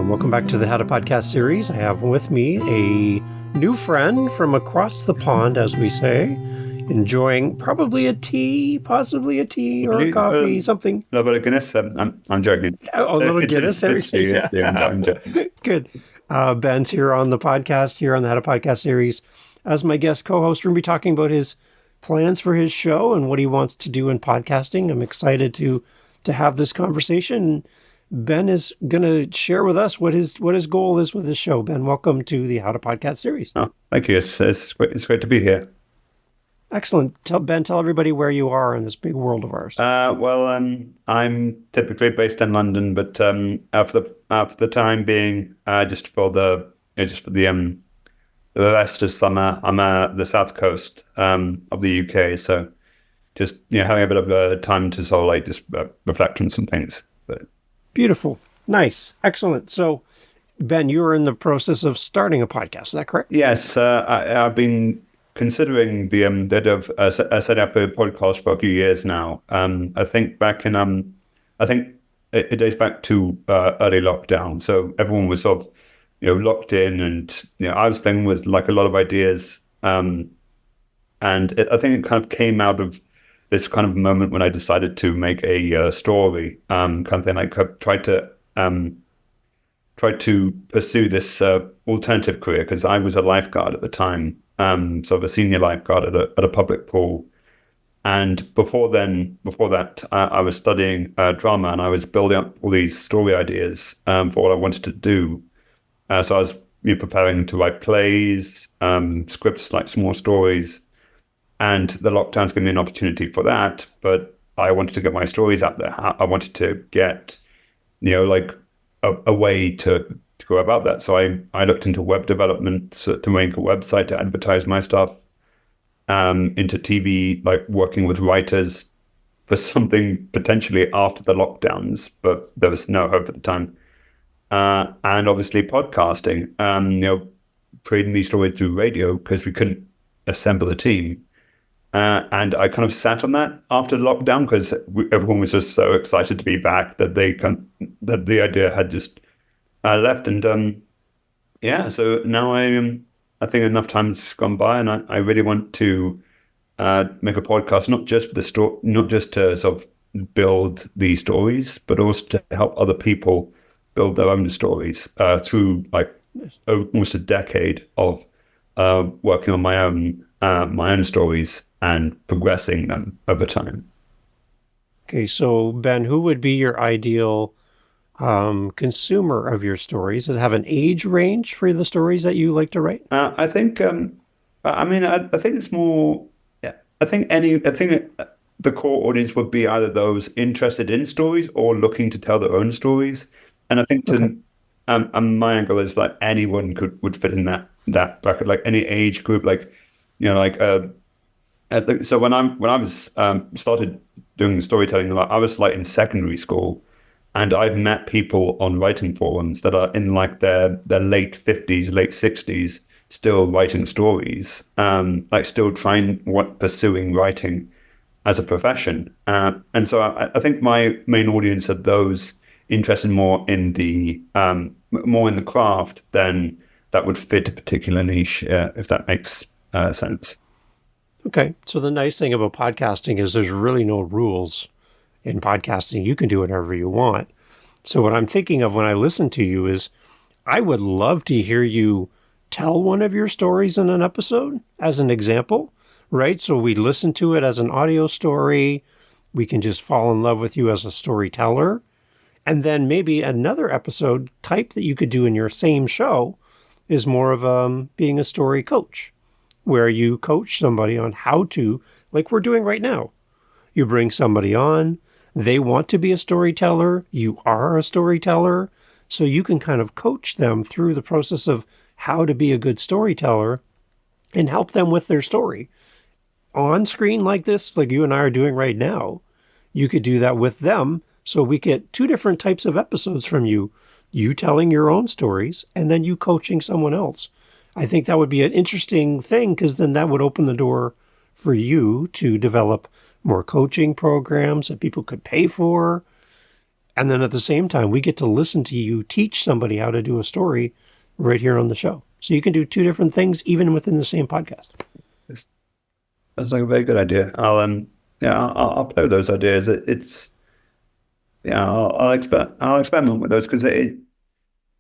and welcome back to the How to Podcast series. I have with me a new friend from across the pond, as we say, enjoying probably a tea, possibly a tea or a coffee, something. A little bit of Guinness. I'm joking. A little Guinness. I'm joking. Good. Ben's here on the podcast, here on the How to Podcast series. As my guest co-host, we're going to be talking about his plans for his show and what he wants to do in podcasting. I'm excited to have this conversation. Ben is going to share with us what his goal is with his show. Ben, welcome to the How to Podcast series. Oh, thank you. It's great to be here. Excellent. Tell everybody where you are in this big world of ours. I'm typically based in London, but for the time being, just for the rest of summer, I'm at the south coast of the UK. So just having a bit of time to sort of like just reflect on some things. But beautiful. Nice. Excellent. So, Ben, you're in the process of starting a podcast. Is that correct? Yes. I've been considering the idea of setting up a podcast for a few years now. I think it dates back to early lockdown. So everyone was sort of, locked in, and I was playing with like a lot of ideas. And I think it kind of came out of this kind of moment when I decided to make a story, kind of thing. Like I tried to pursue this alternative career because I was a lifeguard at the time, sort of a senior lifeguard at a public pool. And before that, I was studying drama, and I was building up all these story ideas for what I wanted to do. So I was preparing to write plays, scripts, like small stories. And the lockdown's gave me an opportunity for that, but I wanted to get my stories out there. I wanted to get, like a way to go about that. So I looked into web development, to make a website to advertise my stuff, into TV, like working with writers for something potentially after the lockdowns, but there was no hope at the time. And obviously podcasting, creating these stories through radio because we couldn't assemble a team. And I kind of sat on that after lockdown because everyone was just so excited to be back that that the idea had just left. And so now I think enough time's gone by, and I really want to make a podcast, not just not just to sort of build these stories, but also to help other people build their own stories through like almost a decade of working on my own stories and progressing them over time. Okay, so Ben, who would be your ideal consumer of your stories? Does it have an age range for the stories that you like to write? I think. I think it's more. Yeah, I think the core audience would be either those interested in stories or looking to tell their own stories. And I think my angle is like anyone would fit in that bracket, like any age group, like so when I was started doing storytelling, I was like in secondary school, and I've met people on writing forums that are in like their late 50s, late 60s, still writing stories, like still pursuing writing as a profession. And so I think my main audience are those interested more in the craft than that would fit a particular niche, if that makes sense. Okay. So the nice thing about podcasting is there's really no rules in podcasting. You can do whatever you want. So what I'm thinking of when I listen to you is I would love to hear you tell one of your stories in an episode as an example, right? So we listen to it as an audio story. We can just fall in love with you as a storyteller. And then maybe another episode type that you could do in your same show is more of being a story coach, where you coach somebody on how to, like we're doing right now. You bring somebody on, they want to be a storyteller, you are a storyteller, so you can kind of coach them through the process of how to be a good storyteller and help them with their story. On screen like this, like you and I are doing right now, you could do that with them, so we get two different types of episodes from you telling your own stories and then you coaching someone else. I think that would be an interesting thing because then that would open the door for you to develop more coaching programs that people could pay for. And then at the same time, we get to listen to you teach somebody how to do a story right here on the show. So you can do two different things even within the same podcast. That's like a very good idea. I'll play with those ideas. I'll experiment with those because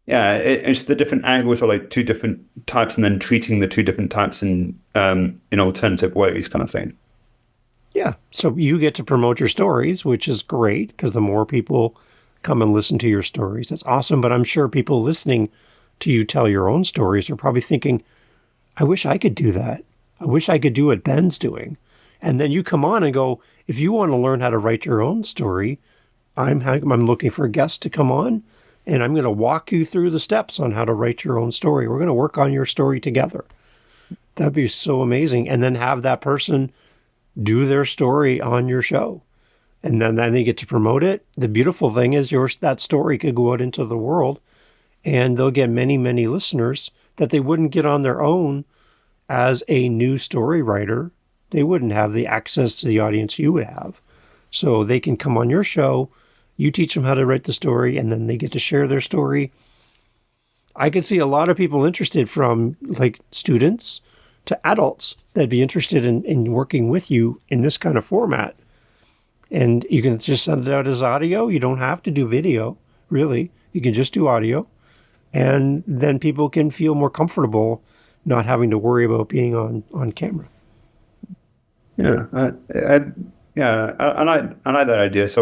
it's the different angles or like two different types, and then treating the two different types in alternative ways, kind of thing. Yeah. So you get to promote your stories, which is great because the more people come and listen to your stories, that's awesome. But I'm sure people listening to you tell your own stories are probably thinking, I wish I could do that. I wish I could do what Ben's doing. And then you come on and go, if you want to learn how to write your own story, I'm looking for a guest to come on, and I'm going to walk you through the steps on how to write your own story. We're going to work on your story together. That'd be so amazing. And then have that person do their story on your show. And then they get to promote it. The beautiful thing is that story could go out into the world, and they'll get many, many listeners that they wouldn't get on their own as a new story writer. They wouldn't have the access to the audience you would have. So they can come on your show, you teach them how to write the story, and then they get to share their story. I could see a lot of people interested, from like students to adults, that'd be interested in working with you in this kind of format. And you can just send it out as audio. You don't have to do video, really. You can just do audio. And then people can feel more comfortable not having to worry about being on camera. Yeah, I like that idea. So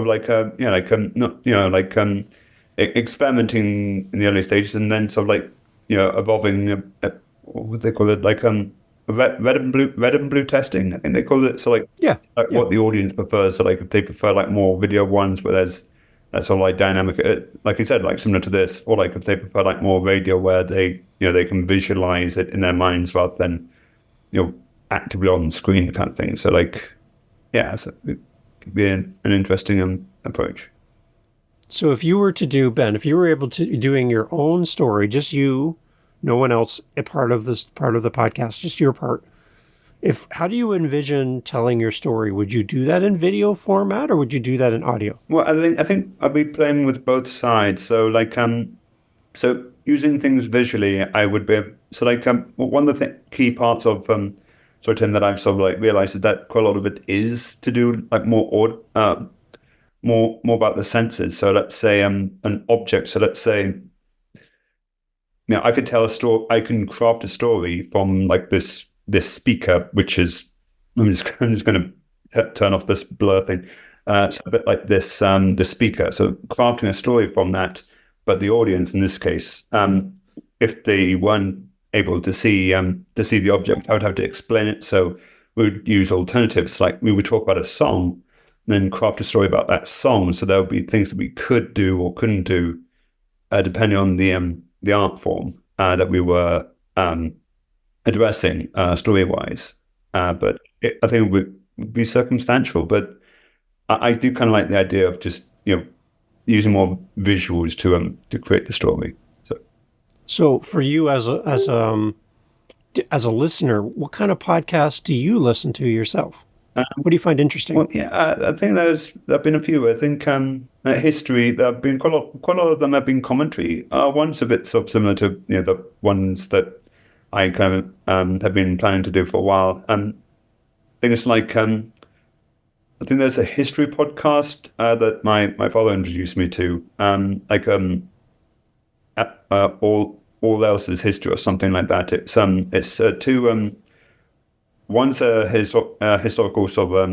experimenting in the early stages, and then sort of like evolving. What would they call it? Like red and blue testing. I think they call it. So what the audience prefers. So like if they prefer like more video ones where there's that sort of like dynamic, like you said, like similar to this, or like if they prefer like more radio where they they can visualize it in their minds rather than actively on screen kind of thing. So like, so it could be an interesting approach. So if you were to do, Ben, if you were able to doing your own story, just you, no one else a part of the podcast, just your part. How do you envision telling your story? Would you do that in video format, or would you do that in audio? Well, I think I'd be playing with both sides. So like so using things visually, I would be one of the key parts of Tim, that I've sort of like realized is that quite a lot of it is to do like more about the senses. So let's say an object. So let's say I could tell a story. I can craft a story from like this speaker, which is I'm just going to turn off this blur thing. So a bit like this speaker. So crafting a story from that, but the audience in this case, if they weren't able to see the object, I would have to explain it. So we would use alternatives, like we would talk about a song, and then craft a story about that song. So there would be things that we could do or couldn't do, depending on the art form that we were addressing story-wise. But I think it would be circumstantial. But I do kind of like the idea of just using more visuals to create the story. So for you as a listener, what kind of podcast do you listen to yourself? What do you find interesting? Well, I think there've been a few. I think history. There've been quite a lot of them have been commentary. One's a bit sort of similar to the ones that I kind of have been planning to do for a while. I think it's like I think there's a history podcast that my father introduced me to. All else is history or something like that. It's two. One's a historical sort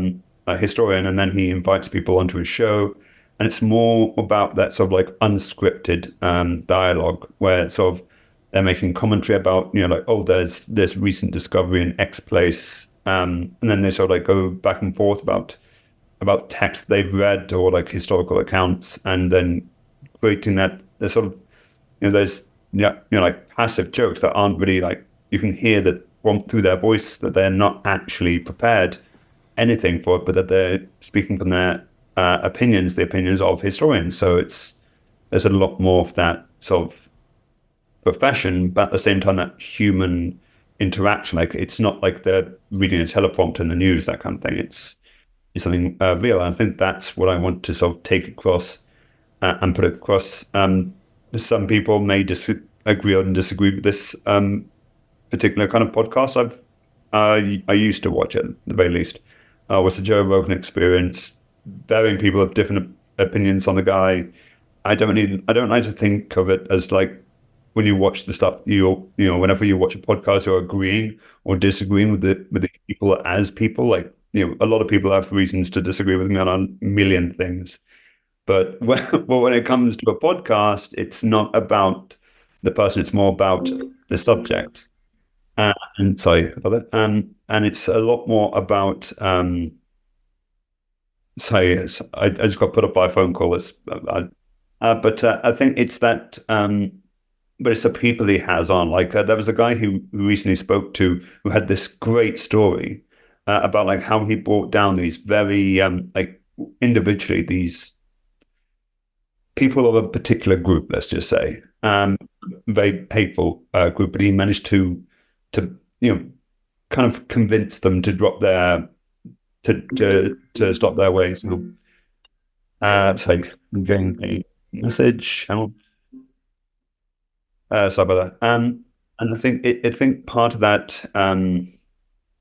of historian, and then he invites people onto his show, and it's more about that sort of like unscripted dialogue where sort of they're making commentary about there's this recent discovery in X place, and then they sort of like go back and forth about text they've read or like historical accounts, and then creating that there's sort of there's like passive jokes that aren't really like, you can hear that through their voice that they're not actually prepared anything for it, but that they're speaking from their opinions, the opinions of historians. So there's a lot more of that sort of profession, but at the same time that human interaction. Like it's not like they're reading a teleprompter in the news, that kind of thing. It's something real. And I think that's what I want to sort of take across and put it across. Some people may agree or disagree with this particular kind of podcast. I used to watch it at the very least. Was the Joe Rogan Experience. Varying people have different opinions on the guy. I don't like to think of it as like when you watch the stuff, whenever you watch a podcast, you're agreeing or disagreeing with the people as people. Like, a lot of people have reasons to disagree with me on a million things. But when it comes to a podcast, it's not about the person; it's more about the subject. And sorry about that. And it's a lot more about. Sorry, I just got put up by a phone call. But I think it's that. But it's the people he has on. Like there was a guy who recently spoke to who had this great story about like how he brought down these very like individually these people of a particular group, let's just say, very hateful group, but he managed to kind of convince them to drop their to stop their ways. So I'm getting a message. Sorry about that. And I think part of that, and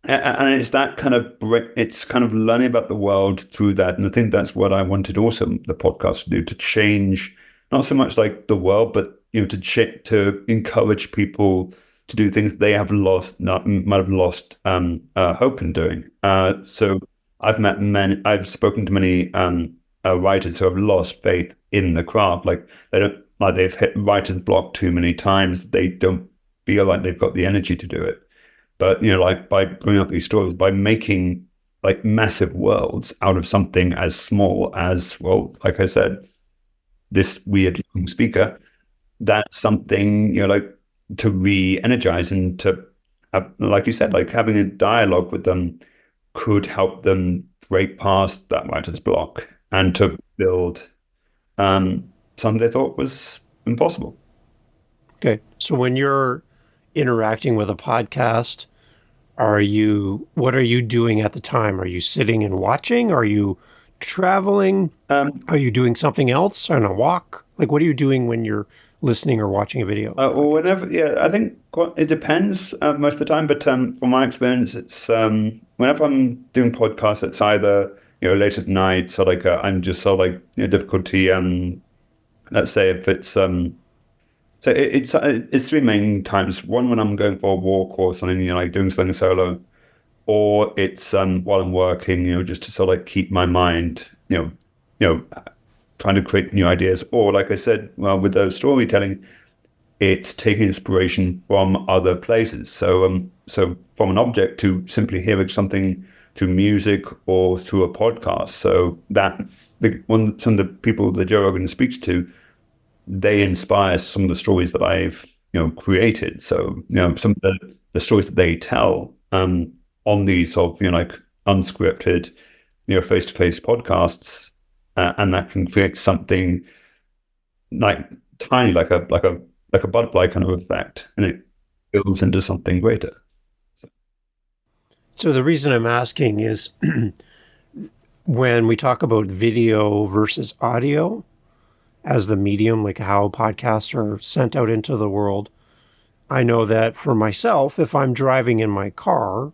it's that kind of it's kind of learning about the world through that, and I think that's what I wanted also the podcast to do, to change not so much like the world, but to encourage people to do things they have might have lost hope in doing. So I've spoken to many writers who have lost faith in the craft, like they don't. Like they've hit writer's block too many times. They don't feel like they've got the energy to do it. But, like by bringing up these stories, by making like massive worlds out of something as small as, well, like I said, this weird speaker, that's something, like to re-energize and to have, like you said, like having a dialogue with them could help them break past that writer's block and to build something they thought was impossible. Okay. So when you're interacting with a podcast, what are you doing at the time? Are you sitting and watching? Are you traveling? Are you doing something else on a walk? Like, what are you doing when you're listening or watching a video? Well, whenever, I think it depends most of the time, but from my experience, it's whenever I'm doing podcasts, it's either, late at night, so like I'm just so like difficulty, let's say if it's it's three main times. One, when I'm going for a walk or something, like doing something solo, or it's while I'm working, just to sort of like keep my mind, trying to create new ideas. Or like I said, well, with the storytelling, it's taking inspiration from other places. So from an object to simply hearing something through music or through a podcast. So that some of the people that Joe Rogan speaks to, they inspire some of the stories that I've created. So some of the stories that they tell on these sort of like unscripted face-to-face podcasts, and that can create something like tiny, like a butterfly kind of effect, and it builds into something greater. So the reason I'm asking is when we talk about video versus audio as the medium, like how podcasts are sent out into the world, I know that for myself, if I'm driving in my car,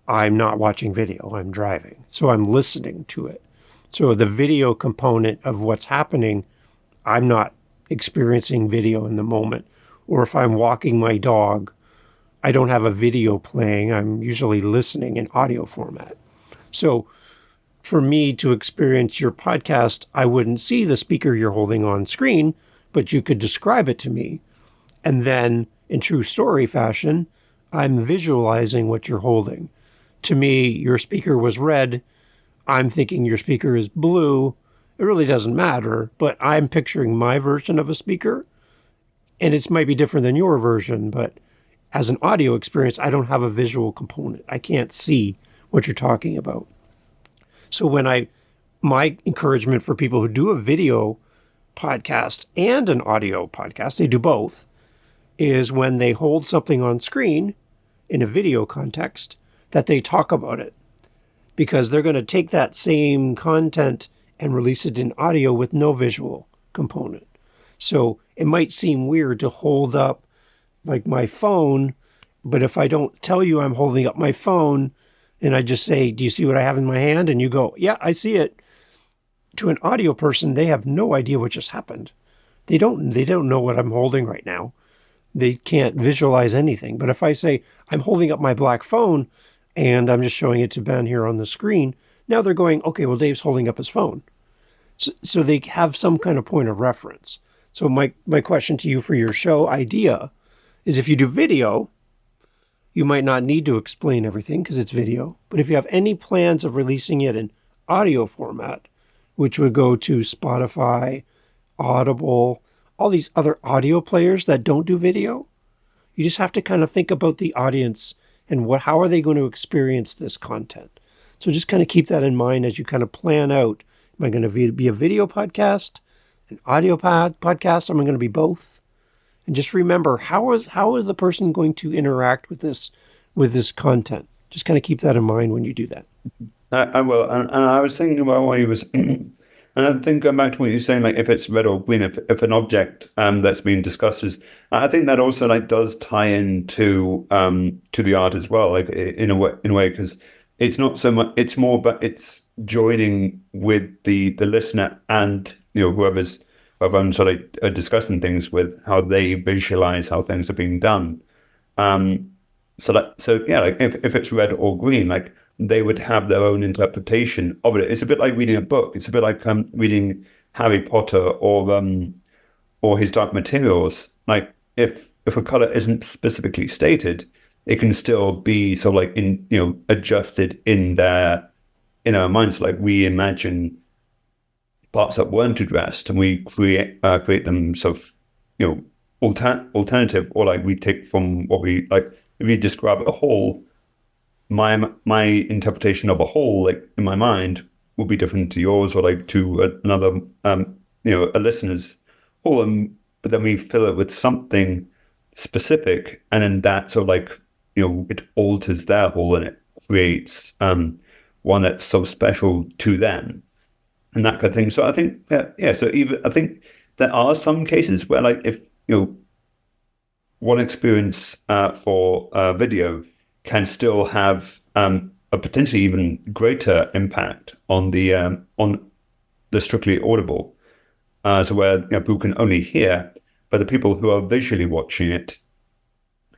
I'm not watching video, I'm driving. So I'm listening to it. So the video component of what's happening, I'm not experiencing video in the moment. Or if I'm walking my dog, I don't have a video playing. I'm usually listening in audio format. So for me to experience your podcast, I wouldn't see the speaker you're holding on screen, but you could describe it to me. And then in true story fashion, I'm visualizing what you're holding. To me, your speaker was red. I'm thinking your speaker is blue. It really doesn't matter, but I'm picturing my version of a speaker, and it might be different than your version, but as an audio experience, I don't have a visual component. I can't see what you're talking about. So my encouragement for people who do a video podcast and an audio podcast, they do both, is when they hold something on screen in a video context, that they talk about it. Because they're going to take that same content and release it in audio with no visual component. So it might seem weird to hold up like my phone, but if I don't tell you I'm holding up my phone and I just say, do you see what I have in my hand? And you go, yeah, I see it. To an audio person, they have no idea what just happened. They don't know what I'm holding right now. They can't visualize anything. But if I say, I'm holding up my black phone and I'm just showing it to Ben here on the screen, now they're going, okay, well, Dave's holding up his phone. So they have some kind of point of reference. So my question to you for your show idea is, if you do video, you might not need to explain everything because it's video. But if you have any plans of releasing it in audio format, which would go to Spotify, Audible, all these other audio players that don't do video, you just have to kind of think about the audience and how are they going to experience this content. So just kind of keep that in mind as you kind of plan out, am I going to be a video podcast, an audio podcast, or am I going to be both? And just remember, how is the person going to interact with this content? Just kind of keep that in mind when you do that. I will, and I was thinking about what he was, and I think going back to what you're saying, like if it's red or green, if an object that's being discussed is, I think that also like does tie into to the art as well, like in a way, because it's not so much, it's more, but it's joining with the listener and whoever I'm sort of discussing things with, how they visualize how things are being done. So yeah, like if it's red or green, like they would have their own interpretation of it. It's a bit like reading a book. It's a bit like reading Harry Potter or his Dark Materials. Like if a color isn't specifically stated, it can still be sort of like adjusted in our minds. Like we imagine parts that weren't addressed, and we create them sort of alternative, or like we take from what we like. If you describe a whole, my interpretation of a whole, like in my mind, will be different to yours, or like to another, a listener's whole. But then we fill it with something specific, and then that sort of like it alters their whole, and it creates one that's so special to them, and that kind of thing. So I think So even I think there are some cases where, like, if one experience for video can still have a potentially even greater impact on the strictly audible. So where people can only hear, but the people who are visually watching it,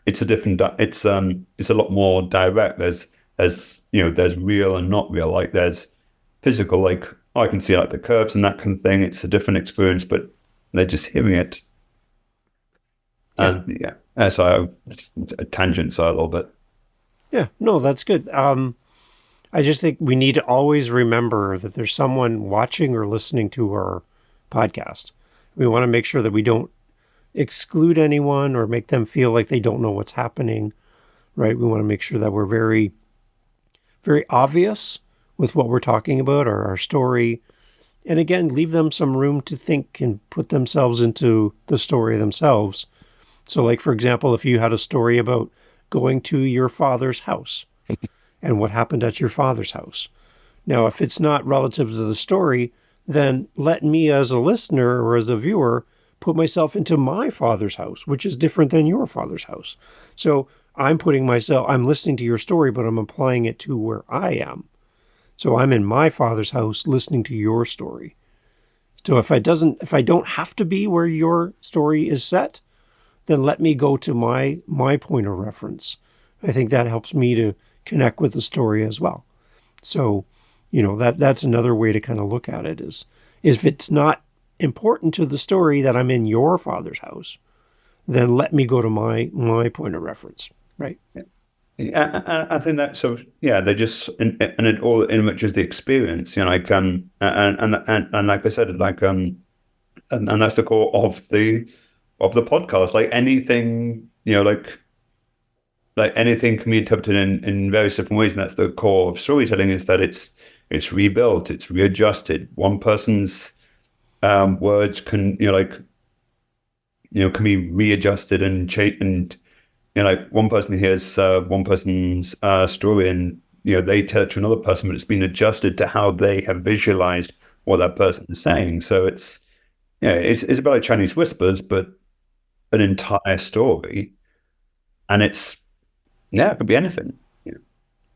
it's a different. It's a lot more direct. There's real and not real. Like there's physical. Like I can see like the curves and that kind of thing. It's a different experience, but they're just hearing it. And so a tangent, so a little bit. Yeah, no, that's good. I just think we need to always remember that there's someone watching or listening to our podcast. We want to make sure that we don't exclude anyone or make them feel like they don't know what's happening, right? We want to make sure that we're very, very obvious with what we're talking about, or our story. And again, leave them some room to think and put themselves into the story themselves. So like, for example, if you had a story about going to your father's house and what happened at your father's house. Now, if it's not relative to the story, then let me as a listener or as a viewer put myself into my father's house, which is different than your father's house. So I'm listening to your story, but I'm applying it to where I am. So I'm in my father's house listening to your story. So if I don't have to be where your story is set, then let me go to my point of reference. I think that helps me to connect with the story as well. So, that's another way to kind of look at it is if it's not important to the story that I'm in your father's house, then let me go to my point of reference, right? Yeah, I think that sort of, they just, and it all enriches the experience, like, and like I said, like, and that's the core of the podcast. Like anything, like anything can be interpreted in various different ways, and that's the core of storytelling, is that it's rebuilt, it's readjusted. One person's words can can be readjusted and changed, and like one person hears one person's story, and they tell it to another person, but it's been adjusted to how they have visualized what that person is saying. So it's about like Chinese whispers, but an entire story, and it could be anything.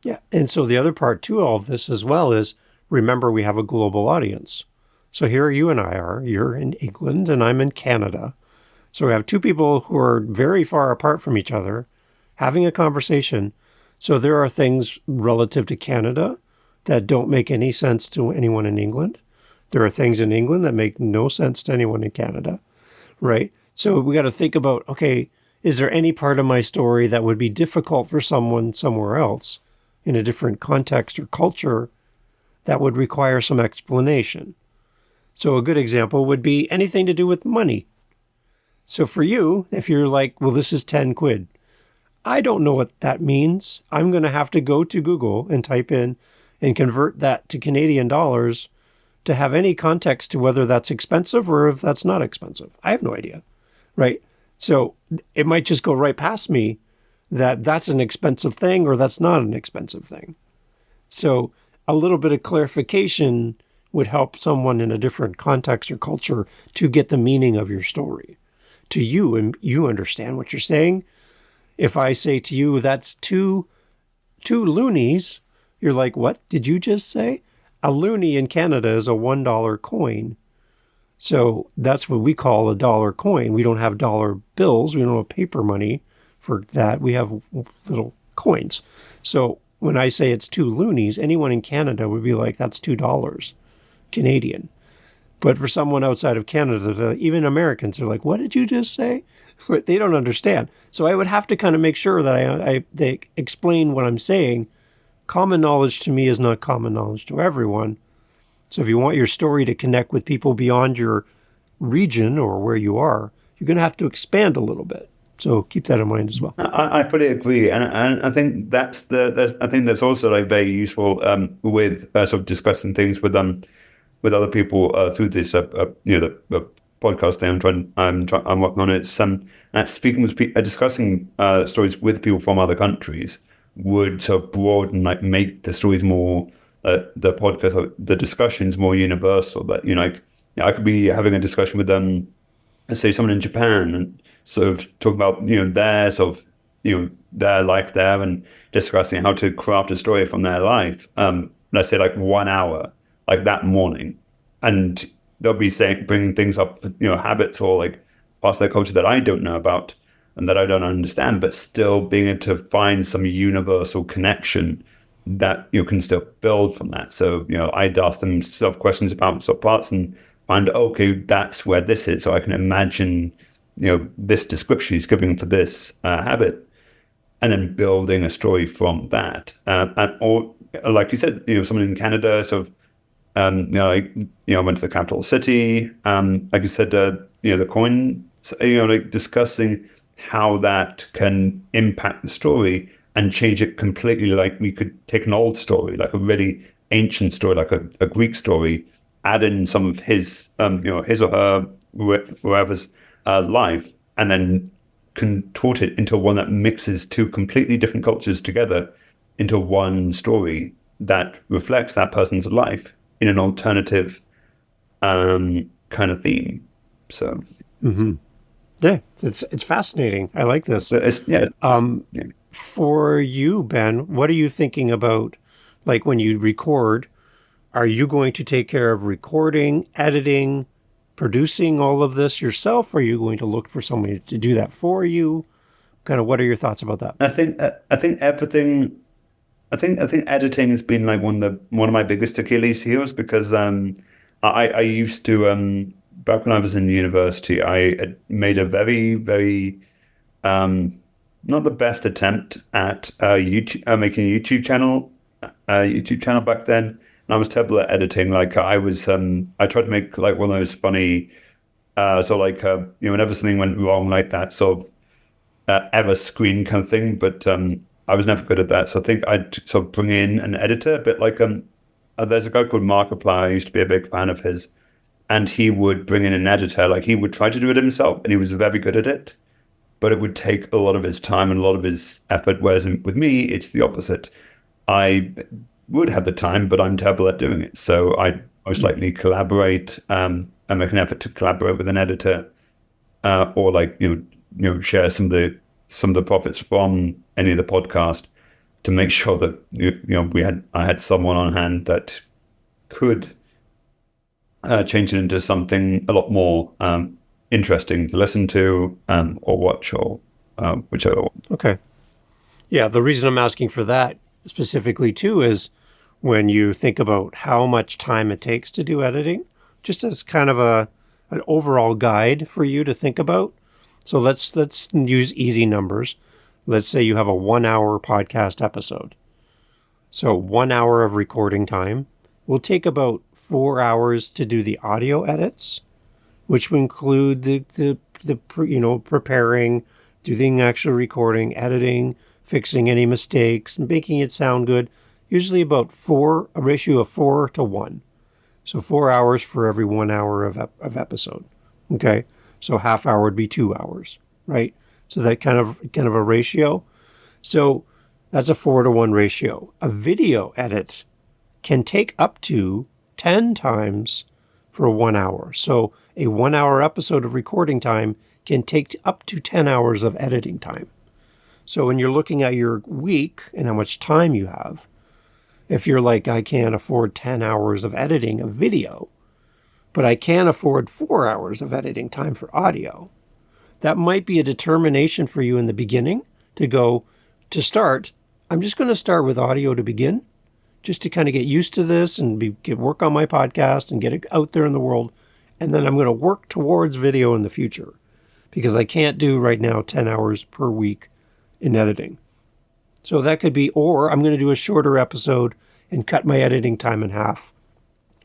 Yeah. And so the other part to all of this as well is remember we have a global audience. So here you and I are. You're in England and I'm in Canada. So we have two people who are very far apart from each other having a conversation. So there are things relative to Canada that don't make any sense to anyone in England. There are things in England that make no sense to anyone in Canada, right? So we got to think about, okay, is there any part of my story that would be difficult for someone somewhere else in a different context or culture that would require some explanation? So a good example would be anything to do with money. So for you, if you're like, well, this is 10 quid, I don't know what that means. I'm going to have to go to Google and type in and convert that to Canadian dollars to have any context to whether that's expensive or if that's not expensive. I have no idea, right? So it might just go right past me that that's an expensive thing or that's not an expensive thing. So a little bit of clarification would help someone in a different context or culture to get the meaning of your story to you, and you understand what you're saying. If I say to you, that's two loonies, you're like, what did you just say? A loonie in Canada is a $1 coin. So that's what we call a dollar coin. We don't have dollar bills. We don't have paper money for that. We have little coins. So when I say it's two loonies, anyone in Canada would be like, that's $2 Canadian. But for someone outside of Canada, even Americans are like, what did you just say? But they don't understand. So I would have to kind of make sure that they explain what I'm saying. Common knowledge to me is not common knowledge to everyone. So if you want your story to connect with people beyond your region or where you are, you're going to have to expand a little bit. So keep that in mind as well. I fully agree, and I think I think that's also like very useful with sort of discussing things with other people through this the podcast that I'm working on. It's speaking with people, discussing stories with people from other countries would sort of broaden, like make the stories more the podcast, the discussions more universal. That I could be having a discussion with them, let's say someone in Japan, and sort of talk about their sort of their life there and discussing how to craft a story from their life. Let's say like 1 hour, like that morning, and they'll be bringing things up, habits or like parts of their culture that I don't know about and that I don't understand, but still being able to find some universal connection that you can still build from that. So I'd ask them self questions about sort of parts and find, okay, that's where this is, so I can imagine this description he's giving for this habit, and then building a story from that. Or like you said, someone in Canada sort of went to the capital city. Like you said, the coin. Like discussing how that can impact the story and change it completely. Like we could take an old story, like a really ancient story, like a Greek story, add in some of his, his or her, whoever's life, and then contort it into one that mixes two completely different cultures together into one story that reflects that person's life in an alternative kind of theme. So, yeah, it's fascinating. I like this. For you, Ben, what are you thinking about? Like when you record, are you going to take care of recording, editing, producing all of this yourself? Or are you going to look for somebody to do that for you? Kind of, what are your thoughts about that? I think everything. I think editing has been like one of my biggest Achilles heels, because I used to back when I was in university, I had made a very, very not the best attempt at YouTube, making a YouTube channel back then. And I was terrible at editing. Like I tried to make like one of those funny, whenever something went wrong, like that sort of error screen kind of thing. But I was never good at that. So I think I'd sort of bring in an editor, a bit like there's a guy called Markiplier. I used to be a big fan of his, and he would bring in an editor. Like he would try to do it himself, and he was very good at it, but it would take a lot of his time and a lot of his effort. Whereas with me, it's the opposite. I would have the time, but I'm terrible at doing it. So I most likely collaborate and make an effort to collaborate with an editor, or like share some of the profits from any of the podcast, to make sure that I had someone on hand that could change it into something a lot more interesting to listen to, or watch, or whichever one. Okay. Yeah, the reason I'm asking for that specifically too is when you think about how much time it takes to do editing, just as kind of an overall guide for you to think about. So let's use easy numbers. Let's say you have a 1 hour podcast episode. So 1 hour of recording time will take about 4 hours to do the audio edits, which will include the preparing, doing actual recording, editing, fixing any mistakes, and making it sound good. Usually about a ratio of 4 to 1. So 4 hours for every 1 hour of episode. Okay. So half hour would be 2 hours, right? So that kind of a ratio. So that's a 4 to 1 ratio. A video edit can take up to 10 times for 1 hour. So a 1 hour episode of recording time can take up to 10 hours of editing time. So when you're looking at your week and how much time you have, if you're like, I can't afford 10 hours of editing a video, but I can afford 4 hours of editing time for audio, that might be a determination for you in the beginning to start. I'm just going to start with audio to begin, just to kind of get used to this and work on my podcast and get it out there in the world. And then I'm going to work towards video in the future, because I can't do right now 10 hours per week in editing. So that could be, or I'm going to do a shorter episode and cut my editing time in half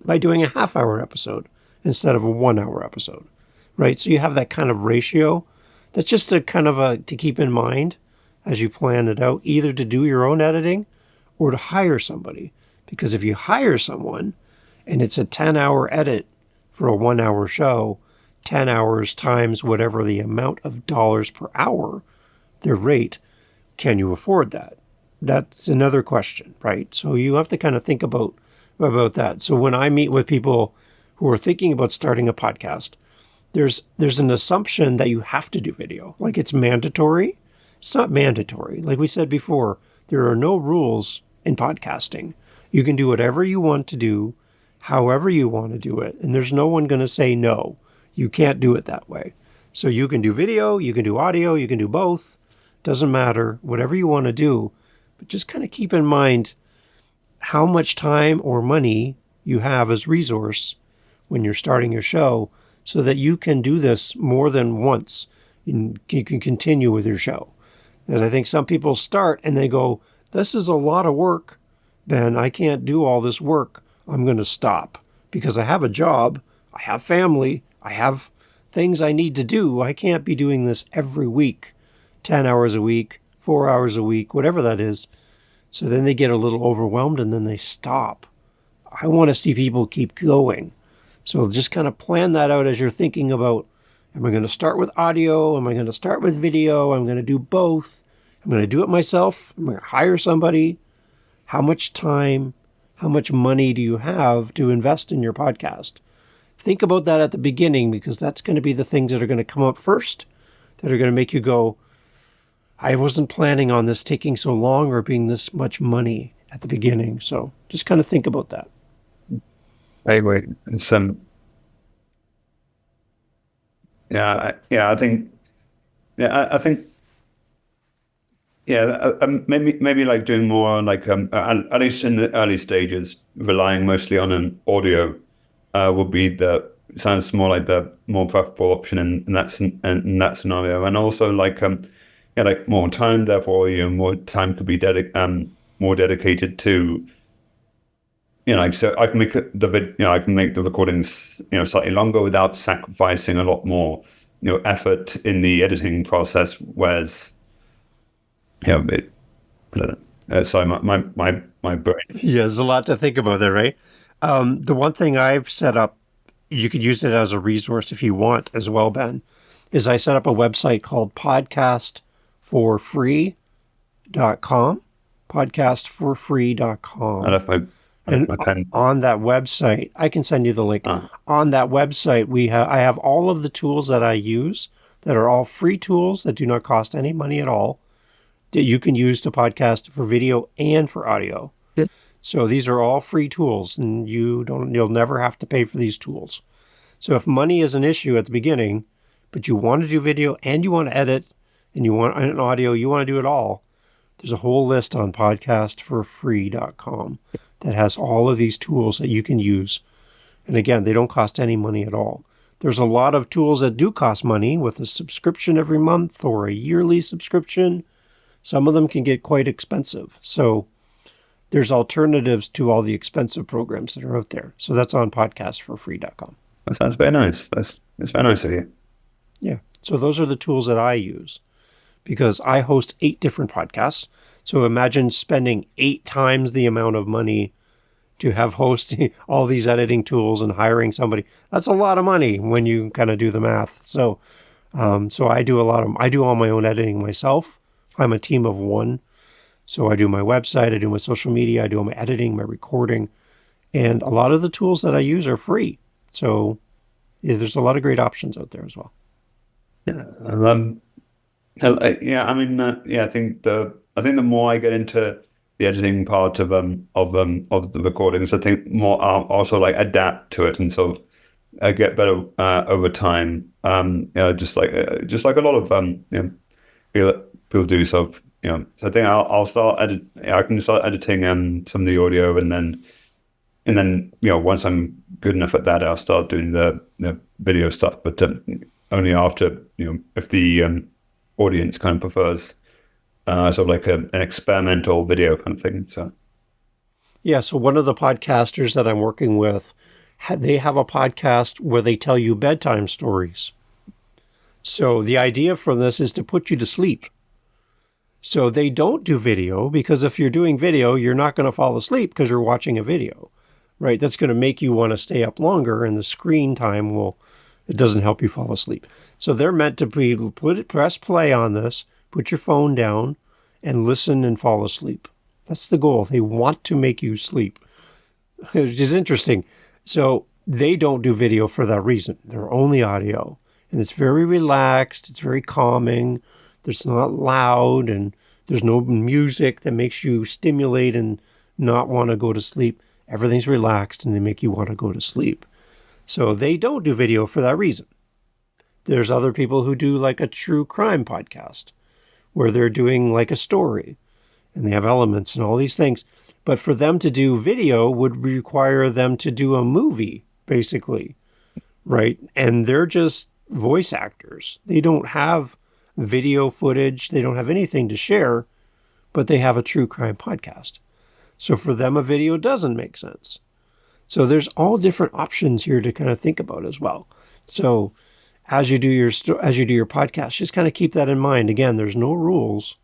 by doing a half-hour episode instead of a 1 hour episode, right? So you have that kind of ratio. That's just to keep in mind as you plan it out, either to do your own editing or to hire somebody. Because if you hire someone and it's a 10-hour edit for a 1 hour show, 10 hours times whatever the amount of dollars per hour, their rate, can you afford that? That's another question, right? So you have to kind of think about that. So when I meet with people who are thinking about starting a podcast, there's an assumption that you have to do video. Like it's mandatory. It's not mandatory. Like we said before, there are no rules in podcasting. You can do whatever you want to do, however you want to do it. And there's no one going to say, no, you can't do it that way. So you can do video, you can do audio, you can do both. Doesn't matter, whatever you want to do. But just kind of keep in mind how much time or money you have as resource when you're starting your show, so that you can do this more than once. You can continue with your show. And I think some people start and they go, this is a lot of work, Ben. I can't do all this work. I'm going to stop because I have a job. I have family. I have things I need to do. I can't be doing this every week, 10 hours a week, 4 hours a week, whatever that is. So then they get a little overwhelmed and then they stop. I want to see people keep going. So just kind of plan that out as you're thinking about, am I going to start with audio? Am I going to start with video? I'm going to do both. I'm going to do it myself. I'm going to hire somebody. How much time, how much money do you have to invest in your podcast? Think about that at the beginning, because that's going to be the things that are going to come up first, that are going to make you go, I wasn't planning on this taking so long or being this much money at the beginning. So just kind of think about that. Anyway, it's I think maybe like doing more like at least in the early stages, relying mostly on an audio would be sounds more like the more preferable option in that scenario. And also like like more time, therefore more time could be more dedicated to, like, so I can make I can make the recordings slightly longer without sacrificing a lot more effort in the editing process. Whereas I don't know. Sorry, my brain. Yeah, there's a lot to think about there, right? The one thing I've set up, you could use it as a resource if you want as well, Ben, is I set up a website called podcastforfree.com. Podcastforfree.com. I don't know if And I can. on that website, I can send you the link. Ah, On that website, I have all of the tools that I use that are all free tools that do not cost any money at all that you can use to podcast for video and for audio. yeah. So these are all free tools, and you'll never have to pay for these tools. So if money is an issue at the beginning, but you want to do video and you want to edit and you want an audio, you want to do it all, there's a whole list on podcastforfree.com that has all of these tools that you can use. And again, they don't cost any money at all. There's a lot of tools that do cost money with a subscription every month or a yearly subscription. Some of them can get quite expensive. So there's alternatives to all the expensive programs that are out there. So that's on podcastforfree.com. That sounds very nice. That's very nice of you. Yeah. So those are the tools that I use because I host 8 different podcasts. So imagine spending 8 times the amount of money to have hosting all these editing tools and hiring somebody. That's a lot of money when you kind of do the math. So I do all my own editing myself. I'm a team of 1. So I do my website, I do my social media, I do all my editing, my recording, and a lot of the tools that I use are free. So yeah, there's a lot of great options out there as well. Yeah. Yeah. I mean, yeah. I think the more I get into the editing part of the recordings, I think more I'll also like adapt to it and sort of get better over time. Just like a lot of people do. So so I think I'll start I can start editing some of the audio, and then once I'm good enough at that, I'll start doing the video stuff. But only after if the audience kind of prefers sort of like an experimental video kind of thing. So yeah, so one of the podcasters that I'm working with, they have a podcast where they tell you bedtime stories. So the idea for this is to put you to sleep. So they don't do video because if you're doing video, you're not going to fall asleep because you're watching a video, right? That's going to make you want to stay up longer, and the screen time it doesn't help you fall asleep. So they're meant to press play on this, put your phone down, and listen and fall asleep. That's the goal. They want to make you sleep, which is interesting. So they don't do video for that reason. They're only audio, and it's very relaxed. It's very calming. It's not loud, and there's no music that makes you stimulate and not want to go to sleep. Everything's relaxed, and they make you want to go to sleep. So they don't do video for that reason. There's other people who do like a true crime podcast where they're doing like a story and they have elements and all these things. But for them to do video would require them to do a movie, basically, right? And they're just voice actors. They don't have video footage. They don't have anything to share, but they have a true crime podcast. So for them, a video doesn't make sense. So there's all different options here to kind of think about as well. So as you do your podcast, just kind of keep that in mind. Again, there's no rules.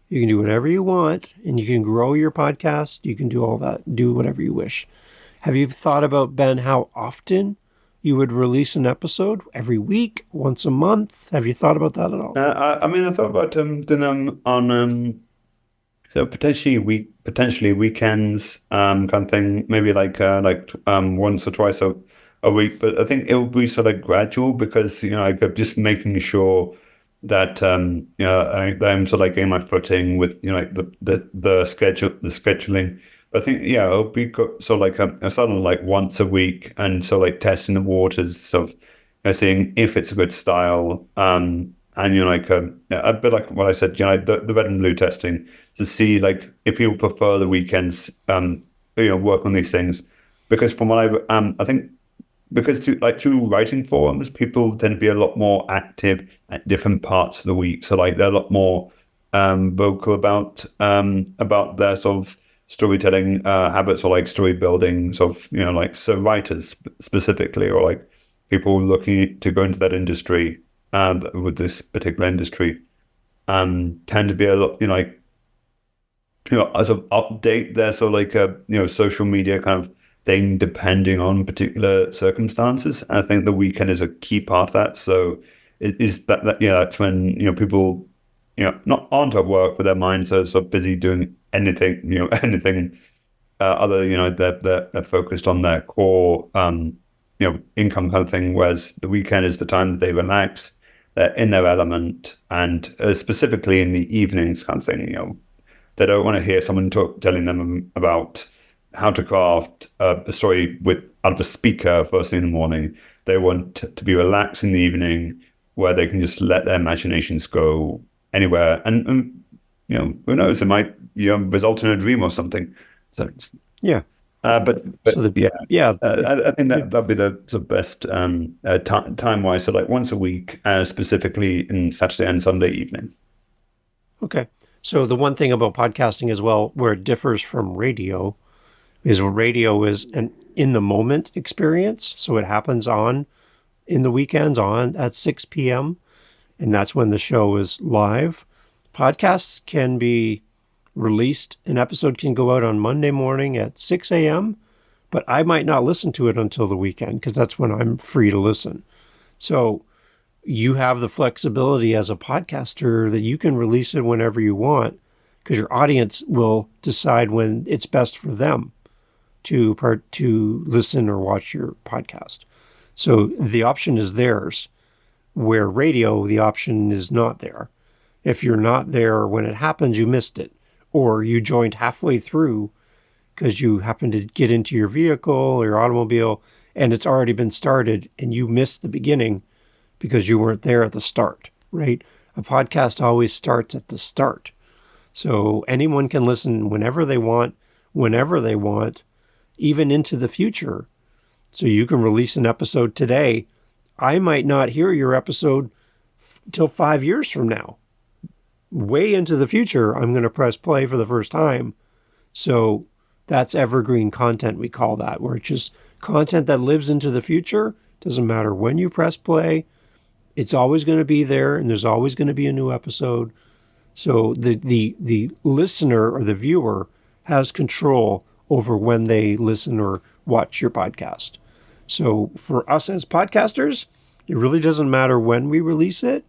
You can do whatever you want, and you can grow your podcast. You can do all that, do whatever you wish. Have you thought about, Ben, how often you would release an episode? Every week, once a month? Have you thought about that at all? I mean, I thought about doing them on so potentially weekends, kind of thing. Maybe like once or twice a week. But I think it will be sort of gradual because I'm just making sure that I'm sort of like getting my footing with like the scheduling. I think it'll be sort of like a sort of like once a week, and sort of like testing the waters, sort of seeing if it's a good style, and like a bit like what I said, the red and blue testing to see like if you prefer the weekends, work on these things, because from what I think. Because through writing forums, people tend to be a lot more active at different parts of the week. So like they're a lot more vocal about their sort of storytelling habits, or like story building, sort of like so writers specifically, or like people looking to go into that industry with this particular industry tend to be a lot as of update their sort of like social media kind of thing depending on particular circumstances. And I think the weekend is a key part of that. So it is that's when people not aren't at work, but their minds are so busy doing anything other, they're focused on their core, income kind of thing, whereas the weekend is the time that they relax, they're in their element, and specifically in the evenings kind of thing, they don't want to hear someone telling them about how to craft a story out of a speaker first thing in the morning. They want to be relaxed in the evening, where they can just let their imaginations go anywhere, and who knows, it might result in a dream or something. So Yeah. but So yeah, yeah, I think that'd be the best time wise. So like once a week, specifically in Saturday and Sunday evening. okay. So the one thing about podcasting as well, where it differs from radio, is radio is an in the moment experience. So it happens on in the weekends on at 6 p.m. and that's when the show is live. Podcasts can be released. An episode can go out on Monday morning at 6 a.m., but I might not listen to it until the weekend because that's when I'm free to listen. So you have the flexibility as a podcaster that you can release it whenever you want because your audience will decide when it's best for them to listen or watch your podcast. So the option is theirs, where radio, the option is not there. If you're not there when it happens, you missed it. Or you joined halfway through because you happened to get into your vehicle or your automobile and it's already been started and you missed the beginning because you weren't there at the start, right? A podcast always starts at the start. So anyone can listen whenever they want, even into the future. So you can release an episode today. I might not hear your episode till 5 years from now. Way into the future, I'm going to press play for the first time. So that's evergreen content, we call that, where it's just content that lives into the future. Doesn't matter when you press play. It's always going to be there, and there's always going to be a new episode. So the listener or the viewer has control over when they listen or watch your podcast. So for us as podcasters, it really doesn't matter when we release it,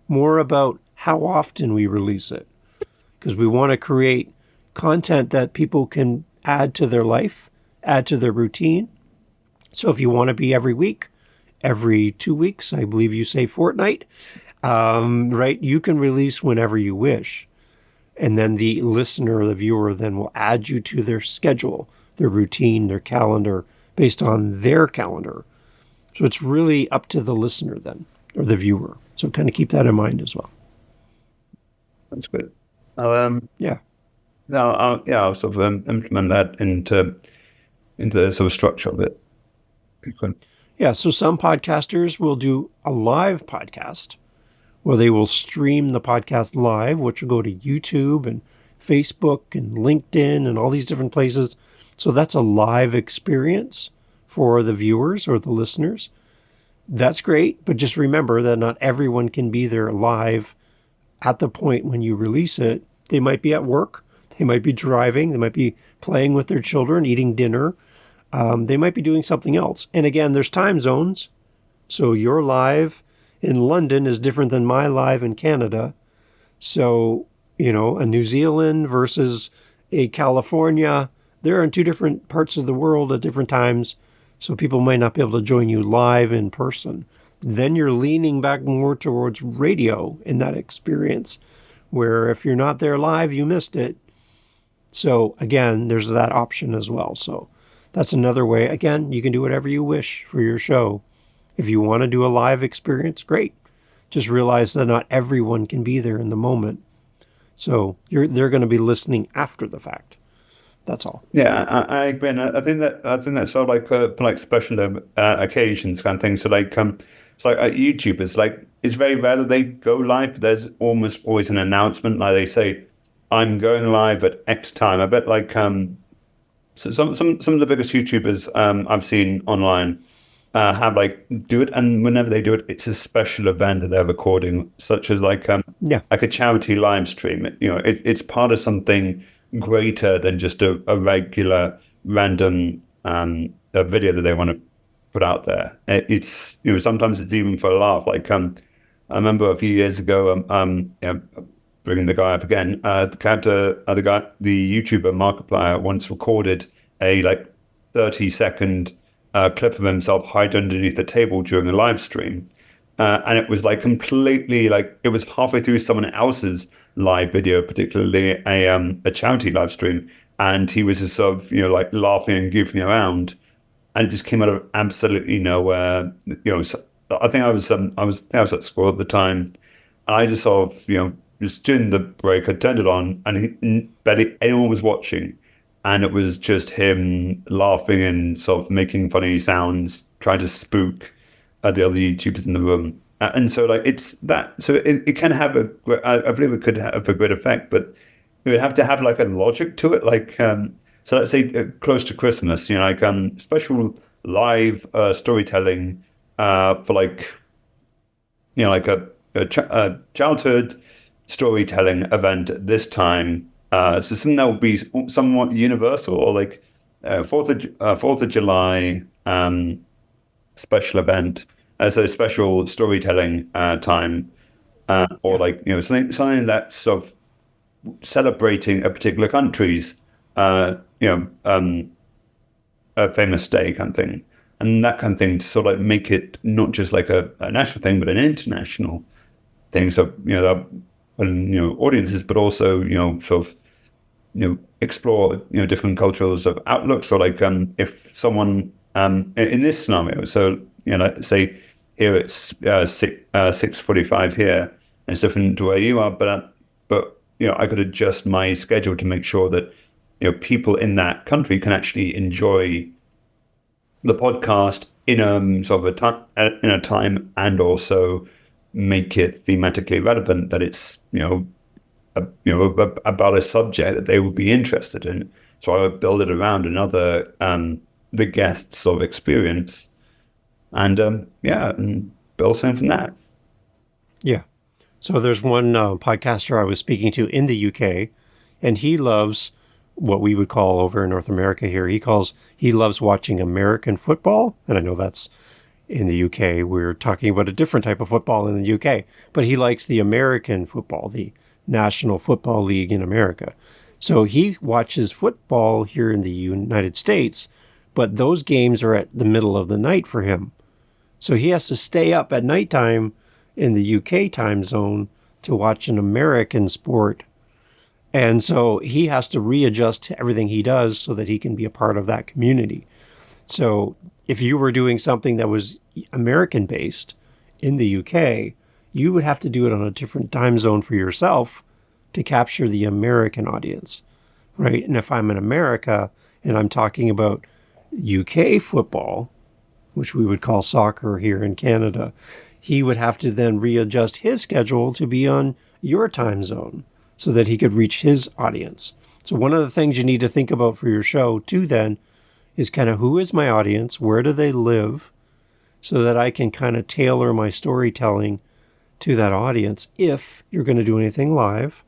more about how often we release it. Because we want to create content that people can add to their life, add to their routine. So if you want to be every week, every 2 weeks, I believe you say fortnight, right? You can release whenever you wish. And then the listener or the viewer then will add you to their schedule, their routine, their calendar, based on their calendar. So it's really up to the listener then, or the viewer. So kind of keep that in mind as well. That's good. Yeah. I'll sort of implement that into the sort of structure of it. Good. Yeah, so some podcasters will do a live podcast where they will stream the podcast live, which will go to YouTube and Facebook and LinkedIn and all these different places. So that's a live experience for the viewers or the listeners. That's great, but just remember that not everyone can be there live at the point when you release it. They might be at work, they might be driving, they might be playing with their children, eating dinner. They might be doing something else. And again, there's time zones. So your live in London is different than my live in Canada. So, a New Zealand versus a California, they're in two different parts of the world at different times. So people might not be able to join you live in person. Then you're leaning back more towards radio in that experience, where if you're not there live, you missed it. So again, there's that option as well. So that's another way. Again, you can do whatever you wish for your show. If you want to do a live experience, great. Just realize that not everyone can be there in the moment. So they're going to be listening after the fact. That's all. Yeah, I agree. And I think that's sort of like special occasions kind of thing. So it's like YouTube is like, it's very rare that they go live. There's almost always an announcement, like they say, I'm going live at X time. I bet so some of the biggest YouTubers I've seen online have do it, and whenever they do it, it's a special event that they're recording, such as like a charity live stream. It's part of something greater than just a regular random video that they want to put out there. It's sometimes it's even for a laugh. I remember a few years ago, bringing the guy up again, the YouTuber Markiplier once recorded a like 30-second clip of himself hide underneath the table during a live stream. And it was like completely like it was halfway through someone else's live video, particularly a charity live stream, and he was just sort of like laughing and goofing around, and it just came out of absolutely nowhere. So I think I was at school at the time, and I just sort of just during the break I turned it on, and barely anyone was watching, and it was just him laughing and sort of making funny sounds, trying to spook the other YouTubers in the room. And so like it's that, so it can have I believe it could have a great effect, but it would have to have like a logic to it. Like, so let's say close to Christmas, like special live storytelling for like, like a childhood storytelling event at this time. So something that would be somewhat universal, or like Fourth of July special event as a special storytelling time, or like something that's sort of celebrating a particular country's a famous day kind of thing, and that kind of thing to sort of like make it not just like a national thing but an international thing. So audiences, but also sort of explore different cultures of outlooks. So like if someone in this scenario, so let's say here it's 6:45 here, and it's different to where you are, but I could adjust my schedule to make sure that people in that country can actually enjoy the podcast in sort of in a time, and also make it thematically relevant, that it's about a subject that they would be interested in. So I would build it around another the guest's sort of experience, and and build something from that. Yeah. So there's one podcaster I was speaking to in the UK, and he loves what we would call over in North America here. He loves watching American football, and I know that's in the UK. We're talking about a different type of football in the UK, but he likes the American football, the National Football League in America. So he watches football here in the United States, but those games are at the middle of the night for him. So he has to stay up at nighttime in the UK time zone to watch an American sport. And so he has to readjust to everything he does so that he can be a part of that community. So if you were doing something that was American based in the UK, you would have to do it on a different time zone for yourself to capture the American audience, right? And if I'm in America and I'm talking about UK football, which we would call soccer here in Canada, he would have to then readjust his schedule to be on your time zone so that he could reach his audience. So one of the things you need to think about for your show too then is kind of who is my audience, where do they live, so that I can kind of tailor my storytelling to that audience. If you're going to do anything live,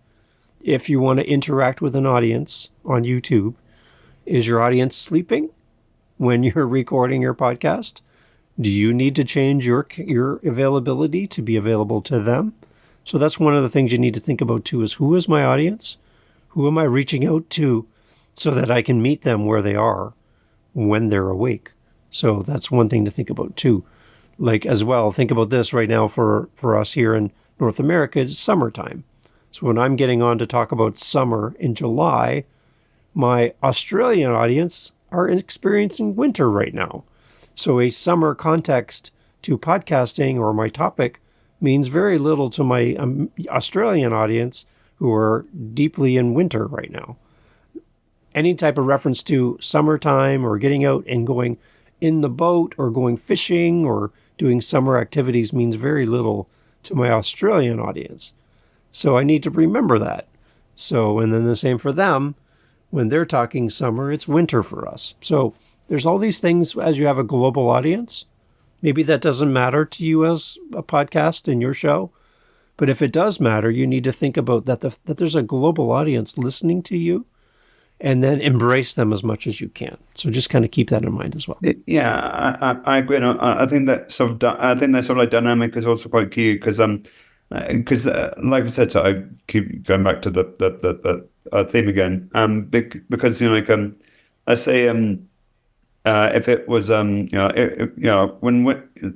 if you want to interact with an audience on YouTube, is your audience sleeping when you're recording your podcast? Do you need to change your availability to be available to them? So that's one of the things you need to think about too, is who is my audience? Who am I reaching out to so that I can meet them where they are when they're awake? So that's one thing to think about too. Like as well, think about this right now for us here in North America, it's summertime. So when I'm getting on to talk about summer in July, my Australian audience are experiencing winter right now. So a summer context to podcasting or my topic means very little to my Australian audience who are deeply in winter right now. Any type of reference to summertime or getting out and going in the boat or going fishing or doing summer activities means very little to my Australian audience. So I need to remember that. So, and then the same for them. When they're talking summer, it's winter for us. So there's all these things as you have a global audience. Maybe that doesn't matter to you as a podcast in your show. But if it does matter, you need to think about that there's a global audience listening to you, and then embrace them as much as you can. So just kind of keep that in mind as well. Yeah, I agree. And I think that sort of like dynamic is also quite key, because because like I said, so I keep going back to the theme again. Because let's say if it was when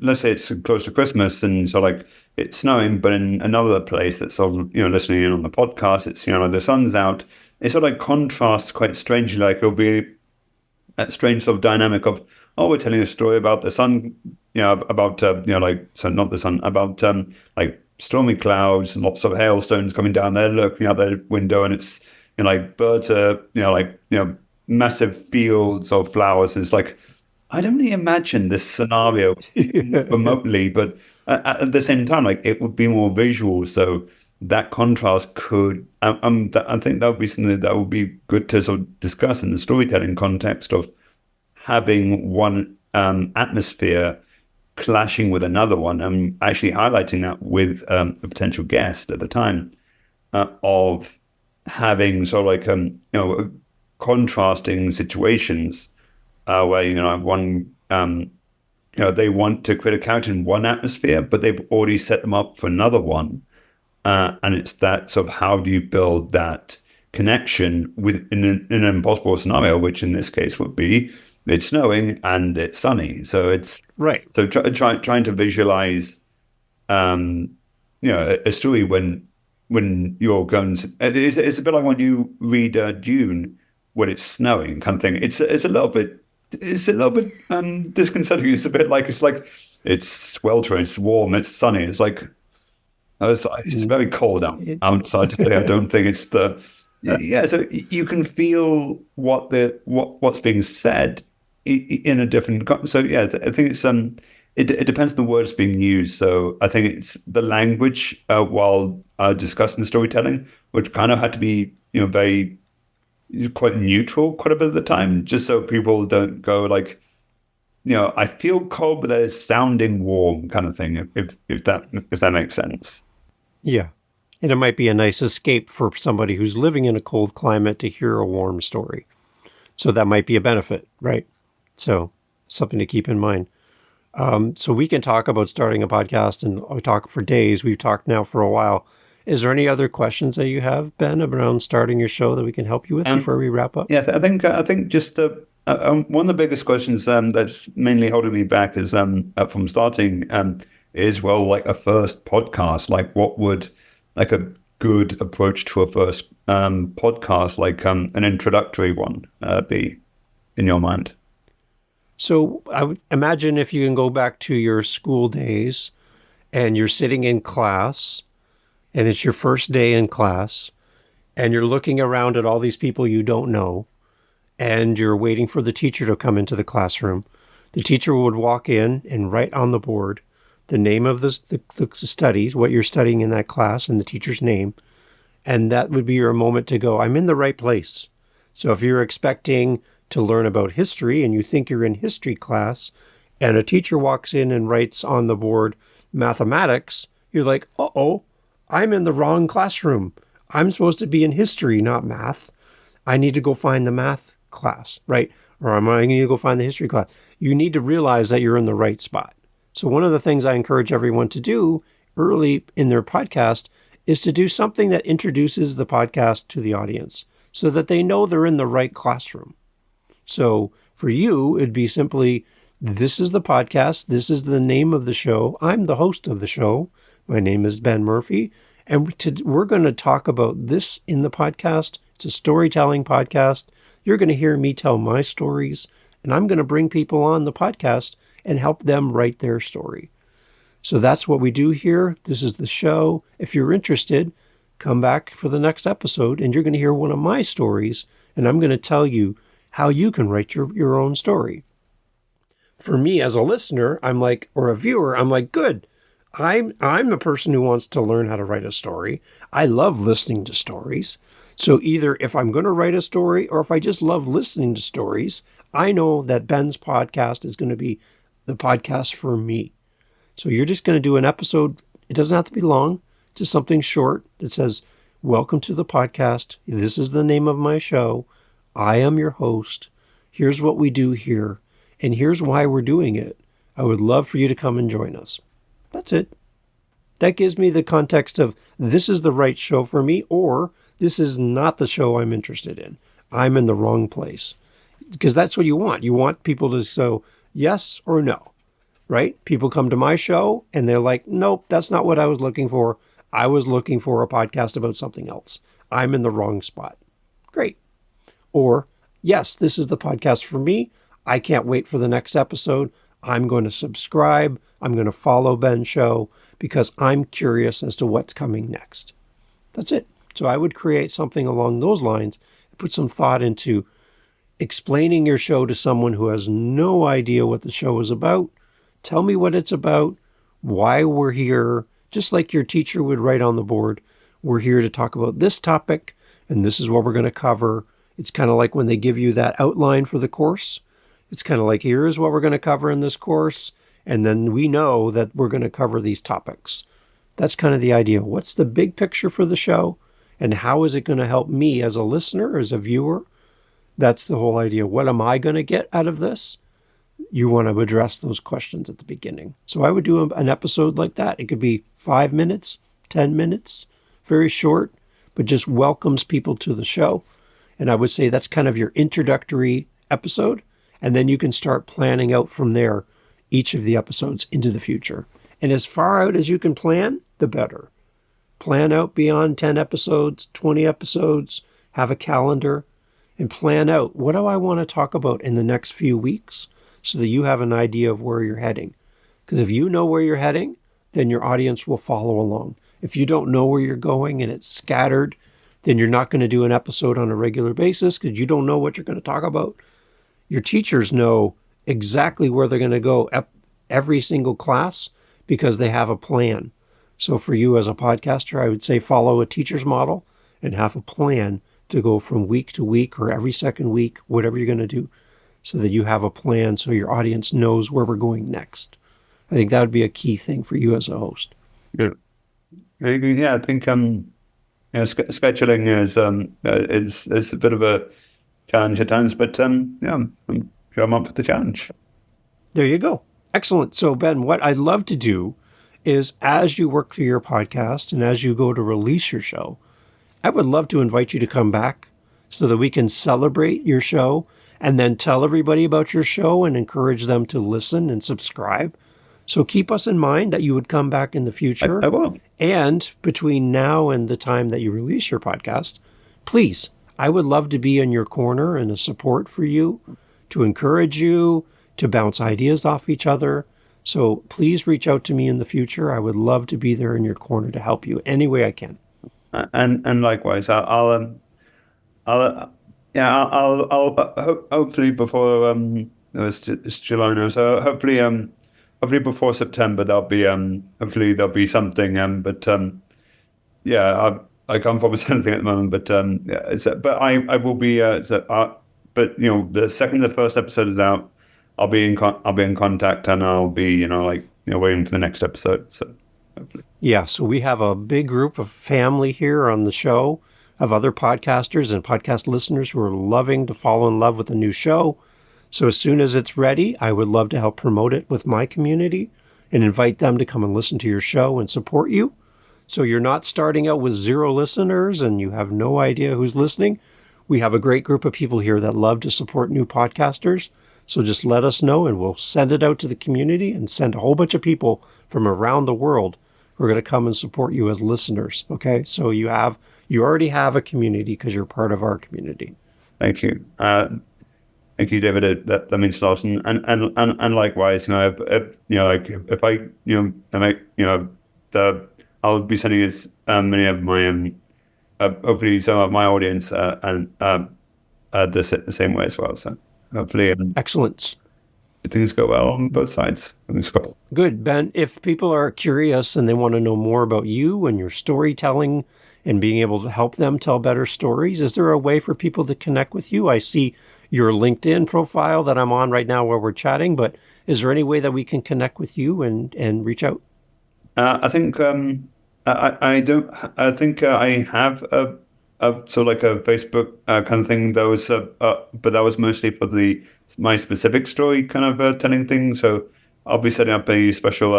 let's say it's close to Christmas and so like it's snowing, but in another place that's sort of listening in on the podcast, it's the sun's out. It sort of like contrasts quite strangely. Like it'll be that strange sort of dynamic of, oh, we're telling a story about the sun, about like, so not the sun, about like stormy clouds and lots of hailstones coming down there, looking out the window, and it's like birds are massive fields of flowers. And it's like, I don't really imagine this scenario remotely, but at the same time, like it would be more visual, so that contrast could. I think that would be something that would be good to sort of discuss in the storytelling context of having one atmosphere clashing with another one, and actually highlighting that with a potential guest at the time, of having sort of like contrasting situations where one they want to create a character in one atmosphere, but they've already set them up for another one, and it's that sort of how do you build that connection in an impossible scenario, which in this case would be it's snowing and it's sunny, so it's Right. so trying to visualize a story when you're going to, it's a bit like when you read Dune when it's snowing kind of thing. It's a little bit disconcerting. It's like it's sweltering, it's warm, it's sunny. It's like it's very cold outside today. I don't think it's the So you can feel what's being said in a different. So yeah, I think it's it depends on the words being used. So I think it's the language while discussing the storytelling, which kind of had to be very quite neutral quite a bit of the time, just so people don't go like, I feel cold, but they're sounding warm kind of thing. If that makes sense. Yeah. And it might be a nice escape for somebody who's living in a cold climate to hear a warm story. So that might be a benefit, right? So something to keep in mind. So we can talk about starting a podcast and we talk for days. We've talked now for a while. Is there any other questions that you have, Ben, around starting your show that we can help you with before we wrap up? Yeah, I think just one of the biggest questions that's mainly holding me back is from starting is, well, like a first podcast. Like, what would like a good approach to a first podcast, like an introductory one, be in your mind? So I would imagine if you can go back to your school days and you're sitting in class and it's your first day in class and you're looking around at all these people you don't know and you're waiting for the teacher to come into the classroom. The teacher would walk in and write on the board the name of the studies, what you're studying in that class, and the teacher's name. And that would be your moment to go, I'm in the right place. So if you're expecting to learn about history and you think you're in history class and a teacher walks in and writes on the board mathematics, you're like, uh-oh, I'm in the wrong classroom. I'm supposed to be in history, not math. I need to go find the math class, right? Or am I going to go find the history class? You need to realize that you're in the right spot. So one of the things I encourage everyone to do early in their podcast is to do something that introduces the podcast to the audience so that they know they're in the right classroom. So for you, it'd be simply, this is the podcast. This is the name of the show. I'm the host of the show. My name is Ben Murphy. And we're going to talk about this in the podcast. It's a storytelling podcast. You're going to hear me tell my stories, and I'm going to bring people on the podcast and help them write their story. So that's what we do here. This is the show. If you're interested, come back for the next episode, and you're going to hear one of my stories, and I'm going to tell you how you can write your own story. For me as a listener, I'm like, or a viewer, I'm like, good. I'm a person who wants to learn how to write a story. I love listening to stories. So either if I'm going to write a story or if I just love listening to stories, I know that Ben's podcast is going to be the podcast for me. So you're just going to do an episode. It doesn't have to be long, just something short that says, welcome to the podcast. This is the name of my show. I am your host. Here's what we do here. And here's why we're doing it. I would love for you to come and join us. That's it. That gives me the context of this is the right show for me, or this is not the show I'm interested in. I'm in the wrong place. Because that's what you want. You want people to say yes or no, right? People come to my show and they're like, nope, that's not what I was looking for. I was looking for a podcast about something else. I'm in the wrong spot. Great. Or, yes, this is the podcast for me. I can't wait for the next episode. I'm going to subscribe. I'm going to follow Ben's show because I'm curious as to what's coming next. That's it. So I would create something along those lines, put some thought into explaining your show to someone who has no idea what the show is about. Tell me what it's about, why we're here, just like your teacher would write on the board. We're here to talk about this topic, and this is what we're going to cover. It's kind of like when they give you that outline for the course. It's kind of like, here is what we're going to cover in this course, and then we know that we're going to cover these topics. That's kind of the idea. What's the big picture for the show, and how is it going to help me as a listener, as a viewer? That's the whole idea. What am I going to get out of this? You want to address those questions at the beginning. So I would do an episode like that. It could be 5 minutes, 10 minutes, very short, but just welcomes people to the show. And I would say that's kind of your introductory episode. And then you can start planning out from there each of the episodes into the future. And as far out as you can plan, the better. Plan out beyond 10 episodes, 20 episodes, have a calendar, and plan out, what do I want to talk about in the next few weeks so that you have an idea of where you're heading. Because if you know where you're heading, then your audience will follow along. If you don't know where you're going and it's scattered, then you're not going to do an episode on a regular basis because you don't know what you're going to talk about. Your teachers know exactly where they're going to go every single class because they have a plan. So for you as a podcaster, I would say follow a teacher's model and have a plan to go from week to week or every second week, whatever you're going to do, so that you have a plan so your audience knows where we're going next. I think that would be a key thing for you as a host. Yeah, yeah, I think scheduling is a bit of a challenge at times, but yeah, I'm sure I'm up for the challenge. There you go. Excellent. So Ben, what I'd love to do is as you work through your podcast and as you go to release your show, I would love to invite you to come back so that we can celebrate your show and then tell everybody about your show and encourage them to listen and subscribe. So keep us in mind that you would come back in the future. I will. And between now and the time that you release your podcast, please, I would love to be in your corner and a support for you, to encourage you, to bounce ideas off each other. So please reach out to me in the future. I would love to be there in your corner to help you any way I can. And likewise, I'll hopefully before it's July now, so hopefully before September hopefully there'll be something. But yeah, I can't promise anything at the moment. But yeah, but I will be. But the second the first episode is out, I'll be in contact, and I'll be waiting for the next episode. So. Hopefully. Yeah, so we have a big group of family here on the show of other podcasters and podcast listeners who are loving to fall in love with the new show. So as soon as it's ready, I would love to help promote it with my community and invite them to come and listen to your show and support you. So you're not starting out with 0 listeners and you have no idea who's listening. We have a great group of people here that love to support new podcasters. So just let us know and we'll send it out to the community and send a whole bunch of people from around the world who are going to come and support you as listeners. Okay, so you already have a community because you're part of our community. Thank you. Thank you, David. That means a lot. And likewise, if I'll be sending as many of my hopefully some of my audience and the same way as well. So hopefully, excellent. Things go well on both sides. Good, Ben. If people are curious and they want to know more about you and your storytelling and being able to help them tell better stories, is there a way for people to connect with you? I see your LinkedIn profile that I'm on right now while we're chatting, but is there any way that we can connect with you and reach out? I think I don't. I think I have a sort of like a Facebook kind of thing. That was, but that was mostly for my specific story kind of telling things. So I'll be setting up a special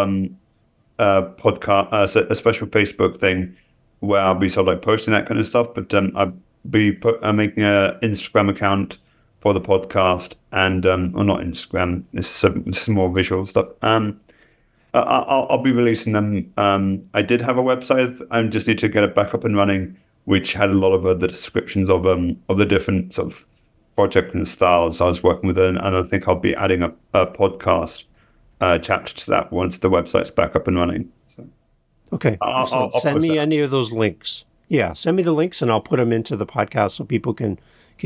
podcast, a special Facebook thing where I'll be sort of like posting that kind of stuff. But I'll be making an Instagram account for the podcast, and or not Instagram. This is more visual stuff. I'll be releasing them. I did have a website. I just need to get it back up and running, which had a lot of the descriptions of the different sort of project and styles I was working with, and I think I'll be adding a podcast chapter to that once the website's back up and running. So, okay, I'll send me any of those links. Yeah, send me the links, and I'll put them into the podcast so people can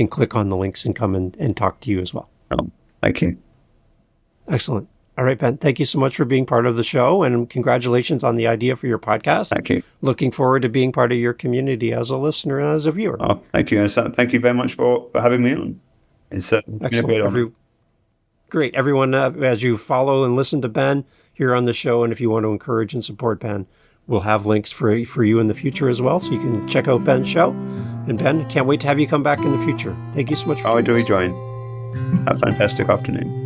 click on the links and come and talk to you as well. Thank you. Excellent. All right, Ben, thank you so much for being part of the show, and congratulations on the idea for your podcast. Thank you. Looking forward to being part of your community as a listener and as a viewer. Oh, thank you. Thank you very much for having me on. It's excellent. Great. Everyone, as you follow and listen to Ben here on the show, and if you want to encourage and support Ben, we'll have links for you in the future as well, so you can check out Ben's show. And Ben, can't wait to have you come back in the future. Thank you so much for I do join. Have a fantastic afternoon.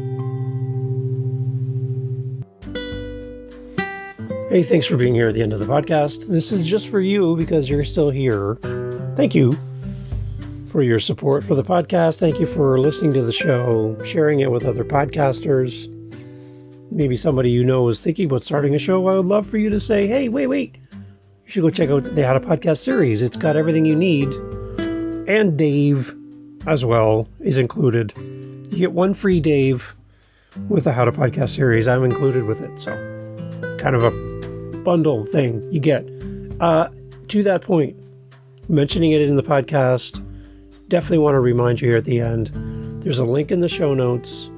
Hey, thanks for being here at the end of the podcast. This is just for you because you're still here. Thank you for your support for the podcast. Thank you for listening to the show, sharing it with other podcasters. Maybe somebody you know is thinking about starting a show. I would love for you to say, hey, wait. You should go check out the How to Podcast series. It's got everything you need. And Dave as well is included. You get one free Dave with the How to Podcast series. I'm included with it. So kind of a bundle thing you get. To that point, mentioning it in the podcast, definitely want to remind you here at the end, there's a link in the show notes.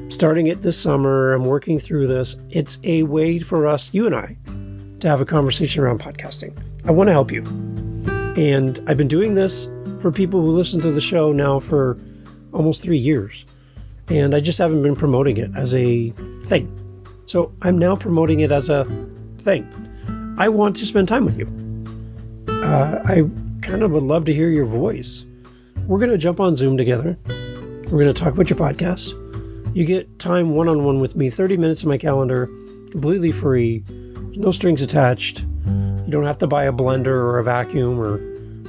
Starting it this summer, I'm working through this. It's a way for us, you and I, to have a conversation around podcasting. I want to help you. And I've been doing this for people who listen to the show now for almost 3 years. And I just haven't been promoting it as a thing. So I'm now promoting it as a thing. I want to spend time with you. I kind of would love to hear your voice. We're going to jump on Zoom together. We're going to talk about your podcast. You get time one-on-one with me, 30 minutes in my calendar, completely free, no strings attached. You don't have to buy a blender or a vacuum or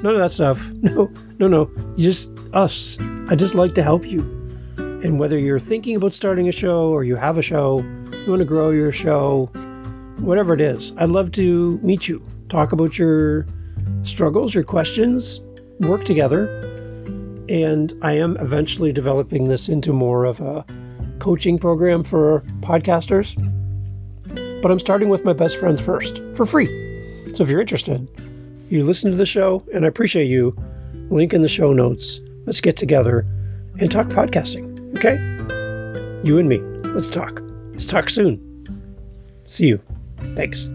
none of that stuff. No. You just us. I just like to help you. And whether you're thinking about starting a show or you have a show, you want to grow your show, whatever it is, I'd love to meet you, talk about your struggles, your questions, work together. And I am eventually developing this into more of a coaching program for podcasters. But I'm starting with my best friends first, for free. So if you're interested, you listen to the show, and I appreciate you. Link in the show notes. Let's get together and talk podcasting, okay? You and me. Let's talk. Let's talk soon. See you. Thanks.